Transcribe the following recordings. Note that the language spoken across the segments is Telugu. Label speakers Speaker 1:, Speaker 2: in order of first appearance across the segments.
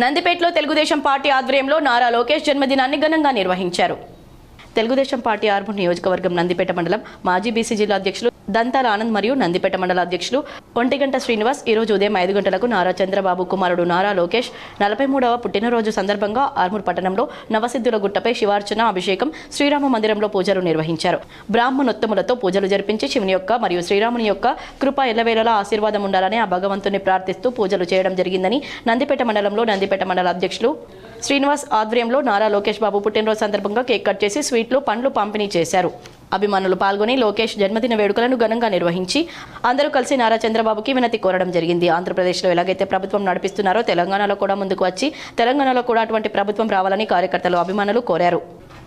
Speaker 1: నందిపేటలో తెలుగుదేశం పార్టీ ఆధ్వర్యంలో నారా లోకేష్ జన్మదినాన్ని ఘనంగా నిర్వహించారు. తెలుగుదేశం పార్టీ ఆర్మూర్ నియోజకవర్గం నందిపేట మండలం మాజీ బీసీ జిల్లా అధ్యక్షులు దంతాల ఆనంద్ మరియు నందిపేట మండల అధ్యక్షులు ఒంటిగంట శ్రీనివాస్ ఈ రోజు ఉదయం 5 గంటలకు నారా చంద్రబాబు కుమారుడు నారా లోకేష్ 43వ పుట్టినరోజు సందర్భంగా ఆర్మూర్ పట్టణంలో నవసిద్ధుల గుట్టపై శివార్చన అభిషేకం శ్రీరామ మందిరంలో పూజలు నిర్వహించారు. బ్రాహ్మణోత్తములతో పూజలు జరిపించి శివుని యొక్క మరియు శ్రీరాముని యొక్క కృప ఎల్లవేళలా ఆశీర్వాదం ఉండాలని ఆ భగవంతుని ప్రార్థిస్తూ పూజలు చేయడం జరిగిందని నందిపేట మండలంలో నందిపేట మండల అధ్యక్షులు శ్రీనివాస్ ఆధ్వర్యంలో నారా లోకేష్ బాబు పుట్టినరోజు సందర్భంగా కేక్ కట్ చేసి స్వీట్లు పండ్లు పంపిణీ చేశారు. అభిమానులు పాల్గొని లోకేష్ జన్మదిన వేడుకలను ఘనంగా నిర్వహించి అందరూ కలిసి నారా చంద్రబాబుకి వినతి కోరడం జరిగింది. ఆంధ్రప్రదేశ్లో ఎలాగైతే ప్రభుత్వం నడిపిస్తున్నారో తెలంగాణలో కూడా ముందుకు వచ్చి తెలంగాణలో కూడా అటువంటి ప్రభుత్వం రావాలని కార్యకర్తలు అభిమానులు కోరారు.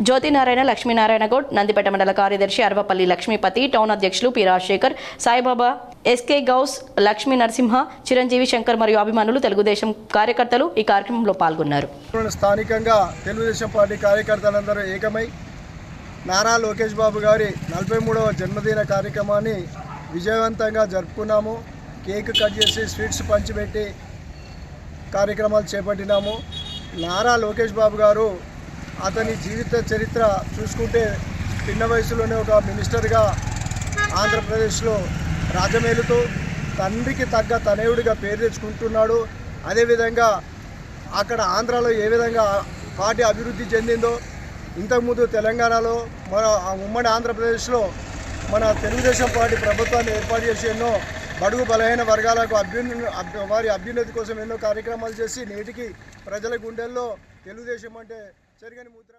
Speaker 1: జ్యోతినారాయణ లక్ష్మీనారాయణ గౌడ్ నందిపేట మండల కార్యదర్శి అర్వపల్లి లక్ష్మీపతి, టౌన్ అధ్యక్షులు పి రాజశేఖర్, సాయిబాబా, ఎస్కే గౌస్, లక్ష్మీ నరసింహ, చిరంజీవి శంకర్ మరియు అభిమానులు తెలుగుదేశం కార్యకర్తలు ఈ కార్యక్రమంలో పాల్గొన్నారు.
Speaker 2: స్థానికంగా తెలుగుదేశం పార్టీ కార్యకర్తలందరూ ఏకమై నారా లోకేష్ బాబు గారి 43వ జన్మదిన కార్యక్రమాన్ని విజయవంతంగా జరుపుకున్నాము. కేక్ కట్ చేసి స్వీట్స్ పంచిపెట్టి కార్యక్రమాలు చేపట్టినాము. నారా లోకేష్ బాబు గారు అతని జీవిత చరిత్ర చూసుకుంటే చిన్న వయసులోనే ఒక మినిస్టర్గా ఆంధ్రప్రదేశ్లో రాజమేలుతూ తండ్రికి తగ్గ తనయుడిగా పేరు తెచ్చుకుంటున్నాడు. అదేవిధంగా అక్కడ ఆంధ్రాలో ఏ విధంగా పార్టీ అభివృద్ధి చెందిందో ఇంతకుముందు తెలంగాణలో మన ఉమ్మడి ఆంధ్రప్రదేశ్లో మన తెలుగుదేశం పార్టీ ప్రభుత్వాన్ని ఏర్పాటు చేసి ఎన్నో బడుగు బలహీన వర్గాలకు వారి అభ్యున్నతి కోసం ఎన్నో కార్యక్రమాలు చేసి నేటికి ప్రజల గుండెల్లో తెలుగుదేశం అంటే చెరగని ముద్ర